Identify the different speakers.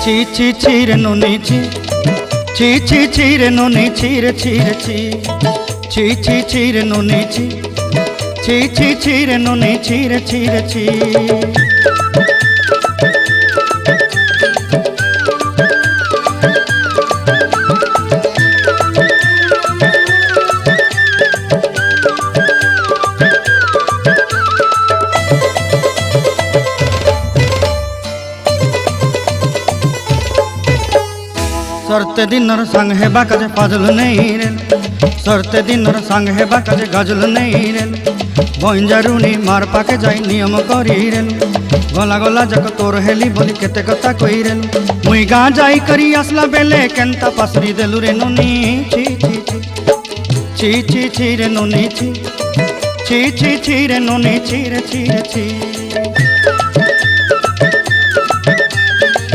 Speaker 1: ছি ছি ছি রে নুনি ছি, ছি ছি ছি রে নুনি ছি রে ছি রে ছি, ছি ছি ছি রে নুনি ছি, ছি ছি ছি রে নুনি ছি রে ছি রে ছি। सरते दिनर संग हेबा काजे फाजल नहीं रेल, सरते दिनर संग हेबा काजे गाजल नहीं रेल, बंजारुनी मार पाके जाई नियम करी रेल, गला गला जक तोर हेली बोली केते कथा कई रेल, मुई गा जाई करी आसला बेले केंता पासरी देलु रे नुनी ची ची ची ची ची ची रे नुनी ची, ची ची ची रे नुनी ची रे ची रे ची।